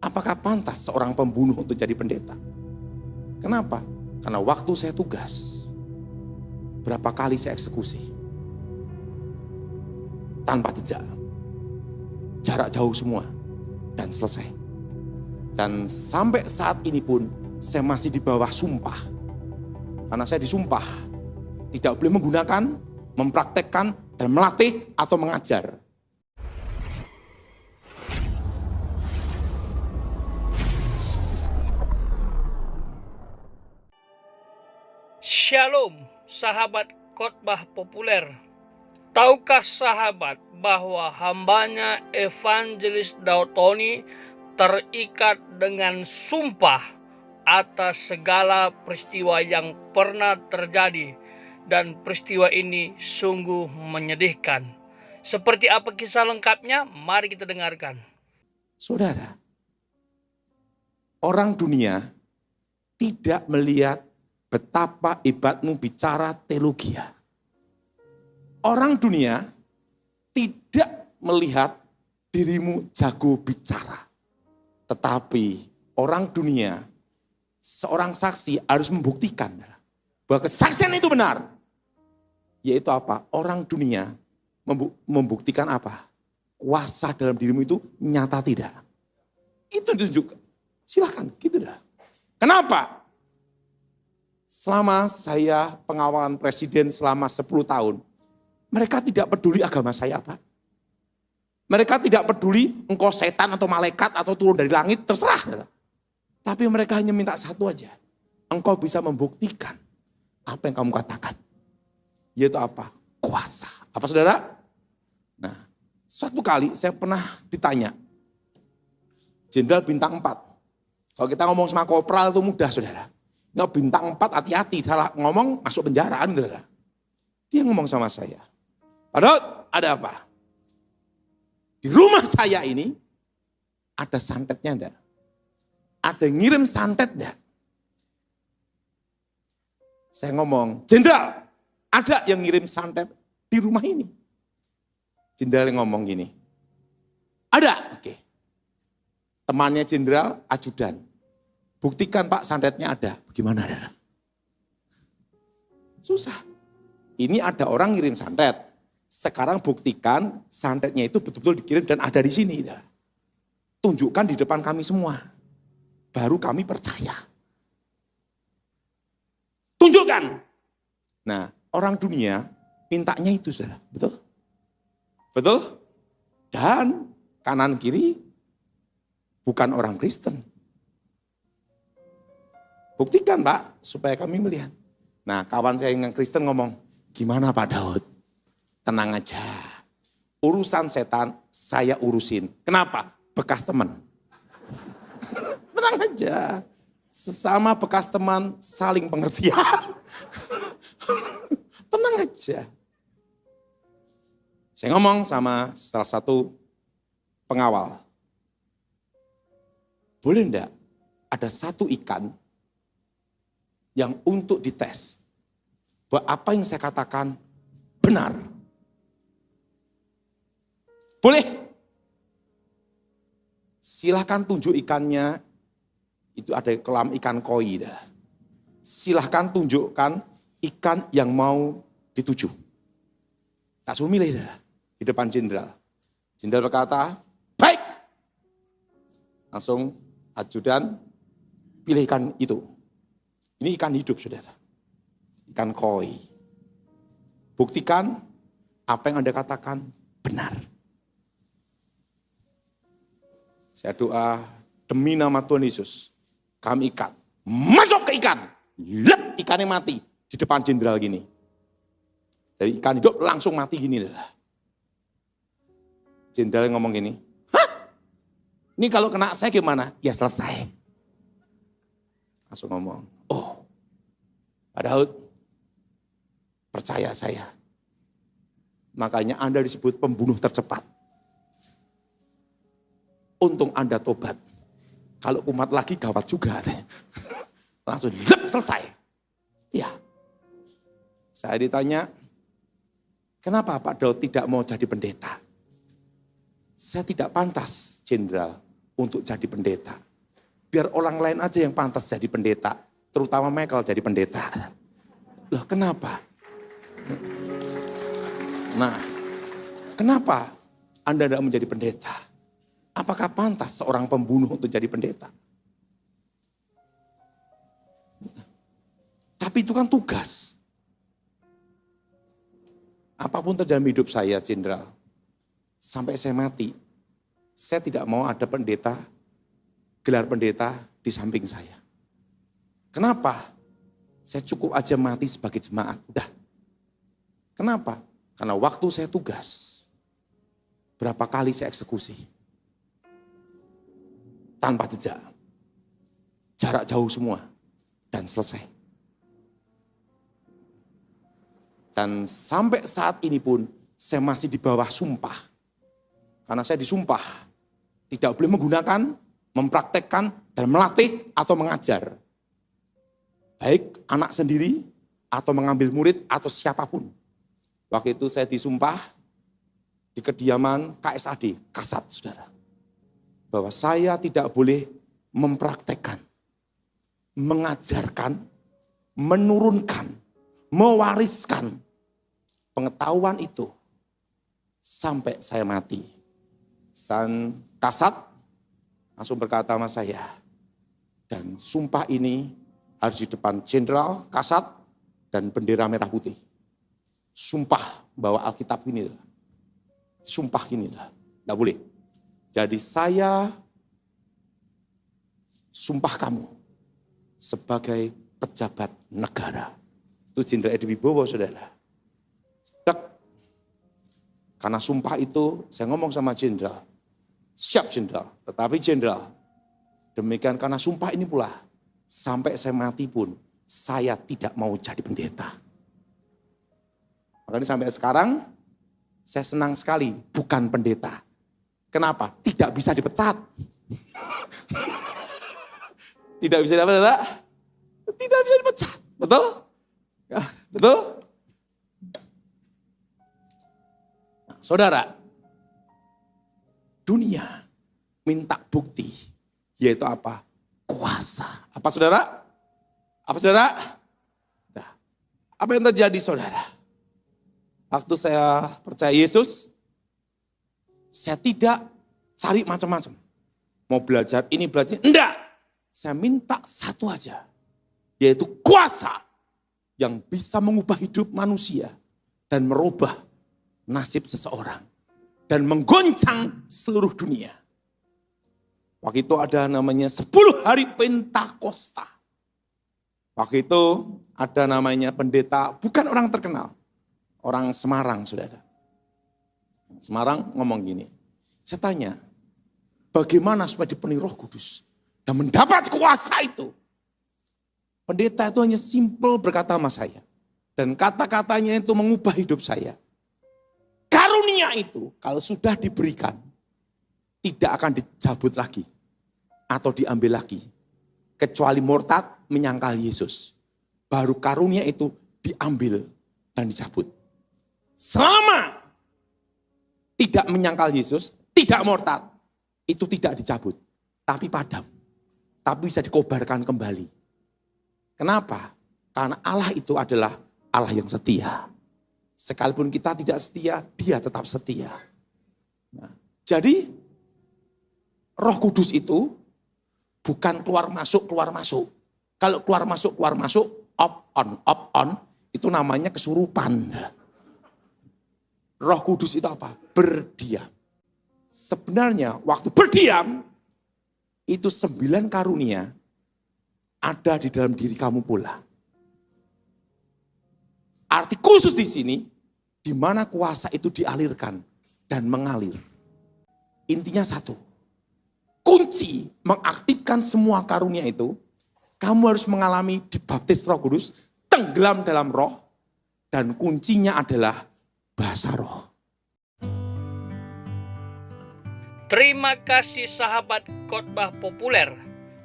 Apakah pantas seorang pembunuh untuk jadi pendeta? Kenapa? Karena waktu saya tugas, berapa kali saya eksekusi. Tanpa jejak. Jarak jauh semua. Dan selesai. Dan sampai saat ini pun, saya masih di bawah sumpah. Karena saya disumpah, tidak boleh menggunakan, mempraktekkan, dan melatih atau mengajar. Shalom, sahabat khotbah populer. Tahukah sahabat bahwa hambanya Evangelis Daud Tony terikat dengan sumpah atas segala peristiwa yang pernah terjadi, dan peristiwa ini sungguh menyedihkan. Seperti apa kisah lengkapnya? Mari kita dengarkan. Saudara, orang dunia tidak melihat betapa hebatmu bicara teologi. Orang dunia tidak melihat dirimu jago bicara. Tetapi orang dunia, seorang saksi harus membuktikan bahwa kesaksian itu benar. Yaitu apa? Orang dunia membuktikan apa? Kuasa dalam dirimu itu nyata tidak. Itu ditunjukkan. Silahkan, gitu dah. Kenapa? Selama saya pengawalan presiden selama 10 tahun, mereka tidak peduli agama saya apa. Mereka tidak peduli engkau setan atau malaikat atau turun dari langit, terserah. Tapi mereka hanya minta satu aja. Engkau bisa membuktikan apa yang kamu katakan. Yaitu apa? Kuasa. Apa saudara? Nah, suatu kali saya pernah ditanya. Jenderal bintang 4. Kalau kita ngomong sama kopral itu mudah saudara. Nah, bintang 4 hati-hati, salah ngomong masuk penjaraan saudara. Dia ngomong sama saya. Pak Daud, ada apa? Di rumah saya ini ada santetnya enggak? Ada yang ngirim santet enggak? Saya ngomong, Jenderal, ada yang ngirim santet di rumah ini. Jenderal ngomong gini, ada, oke. Temannya jenderal, ajudan. Buktikan Pak santetnya ada. Bagaimana? Susah. Ini ada orang ngirim santet. Sekarang buktikan santetnya itu betul-betul dikirim dan ada di sini. Tunjukkan di depan kami semua. Baru kami percaya. Tunjukkan. Nah, orang dunia mintanya itu saudara. Betul? Betul? Dan kanan kiri bukan orang Kristen. Buktikan Pak, supaya kami melihat. Nah, kawan saya yang Kristen ngomong, gimana Pak Daud? Tenang aja, urusan setan saya urusin. Kenapa? Bekas teman. Tenang aja, sesama bekas teman saling pengertian. Tenang aja. Saya ngomong sama salah satu pengawal. Boleh enggak ada satu ikan yang untuk dites bahwa apa yang saya katakan benar. Boleh? Silahkan tunjuk ikannya, itu ada kolam ikan koi. Silahkan tunjukkan ikan yang mau dituju. Tak suruh milih dah di depan jenderal. Jenderal berkata, baik. Langsung ajudan pilih ikan itu. Ini ikan hidup saudara. Ikan koi. Buktikan apa yang Anda katakan benar. Saya doa demi nama Tuhan Yesus. Kami ikat. Masuk ke ikan. Lep, ikannya mati. Di depan jenderal gini. Dari ikan hidup langsung mati gini. Jenderal ngomong gini. Hah? Ini kalau kena saya gimana? Ya selesai. Langsung ngomong. Oh, Pak Daud. Percaya saya. Makanya Anda disebut pembunuh tercepat. Untung Anda tobat. Kalau umat lagi gawat juga. Langsung lep, selesai. Ya. Saya ditanya, kenapa Pak Daud tidak mau jadi pendeta? Saya tidak pantas, Jenderal, untuk jadi pendeta. Biar orang lain aja yang pantas jadi pendeta, terutama Michael jadi pendeta. Loh kenapa? Nah, kenapa Anda tidak menjadi pendeta? Apakah pantas seorang pembunuh untuk jadi pendeta? Tapi itu kan tugas. Apapun terjadi dalam hidup saya, Jenderal, sampai saya mati, saya tidak mau ada pendeta, gelar pendeta di samping saya. Kenapa? Saya cukup aja mati sebagai jemaat. Udah. Kenapa? Karena waktu saya tugas, berapa kali saya eksekusi. Tanpa jejak. Jarak jauh semua. Dan selesai. Dan sampai saat ini pun saya masih di bawah sumpah. Karena saya disumpah tidak boleh menggunakan, mempraktekkan, dan melatih atau mengajar. Baik anak sendiri atau mengambil murid atau siapapun. Waktu itu saya disumpah di kediaman KSAD, Kasat saudara. Bahwa saya tidak boleh mempraktekkan, mengajarkan, menurunkan, mewariskan pengetahuan itu sampai saya mati. San Kasat langsung berkata sama saya, dan sumpah ini harus di depan Jenderal, Kasat, dan bendera merah putih. Sumpah bahwa Alkitab ini, sumpah ini, tidak boleh. Jadi saya sumpah kamu sebagai pejabat negara. Itu Jenderal Edi Wibowo, saudara. Karena sumpah itu, saya ngomong sama Jenderal, siap Jenderal, tetapi Jenderal, demikian karena sumpah ini pula, sampai saya mati pun, saya tidak mau jadi pendeta. Makanya sampai sekarang, saya senang sekali bukan pendeta. Kenapa? Tidak bisa dipecat. Tidak bisa dipecat. Tidak bisa dipecat. Betul? Ya, betul? Nah, saudara, dunia minta bukti, yaitu apa? Kuasa. Apa saudara? Apa saudara? Nah, apa yang terjadi saudara? Waktu saya percaya Yesus, saya tidak cari macam-macam. Mau belajar ini, belajar ini. Enggak. Saya minta satu aja. Yaitu kuasa yang bisa mengubah hidup manusia. Dan merubah nasib seseorang. Dan menggoncang seluruh dunia. Waktu itu ada namanya 10 hari Pentakosta. Waktu itu ada namanya pendeta, bukan orang terkenal. Orang Semarang, saudara. Semarang ngomong gini, saya tanya, bagaimana supaya dipenuhi Roh Kudus dan mendapat kuasa itu? Pendeta itu hanya simpel berkata sama saya. Dan kata-katanya itu mengubah hidup saya. Karunia itu kalau sudah diberikan, tidak akan dicabut lagi. Atau diambil lagi. Kecuali murtad menyangkal Yesus. Baru karunia itu diambil dan dicabut. Selama tidak menyangkal Yesus, tidak murtad, itu tidak dicabut. Tapi padam. Tapi bisa dikobarkan kembali. Kenapa? Karena Allah itu adalah Allah yang setia. Sekalipun kita tidak setia, dia tetap setia. Nah, jadi Roh Kudus itu bukan keluar masuk, keluar masuk. Kalau keluar masuk, up on, itu namanya kesurupan. Roh Kudus itu apa? Berdiam. Sebenarnya waktu berdiam, itu 9 karunia ada di dalam diri kamu pula. Arti khusus di sini, di mana kuasa itu dialirkan dan mengalir. Intinya satu, kunci mengaktifkan semua karunia itu, kamu harus mengalami dibaptis Roh Kudus, tenggelam dalam roh, dan kuncinya adalah bahasa roh. Terima kasih sahabat khotbah populer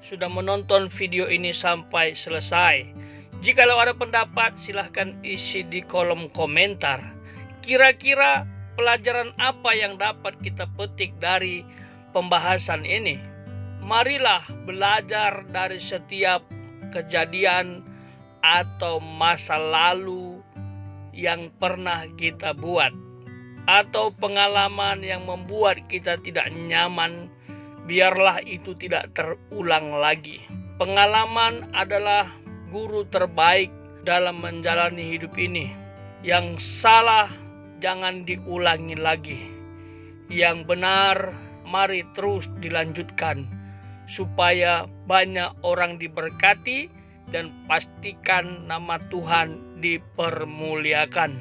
sudah menonton video ini sampai selesai. Jikalau ada pendapat silahkan isi di kolom komentar. Kira-kira pelajaran apa yang dapat kita petik dari pembahasan ini? marilah belajar dari setiap kejadian atau masa lalu yang pernah kita buat, atau pengalaman yang membuat kita tidak nyaman. Biarlah itu tidak terulang lagi. Pengalaman adalah guru terbaik dalam menjalani hidup ini. Yang salah jangan diulangi lagi. Yang benar mari terus dilanjutkan, supaya banyak orang diberkati dan pastikan nama Tuhan dipermuliakan.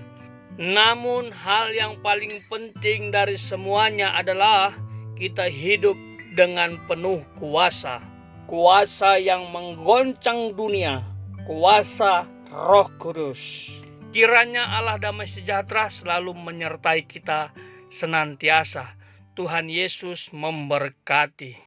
Namun hal yang paling penting dari semuanya adalah kita hidup dengan penuh kuasa. Kuasa yang menggoncang dunia, kuasa Roh Kudus. Kiranya Allah damai sejahtera selalu menyertai kita senantiasa. Tuhan Yesus memberkati.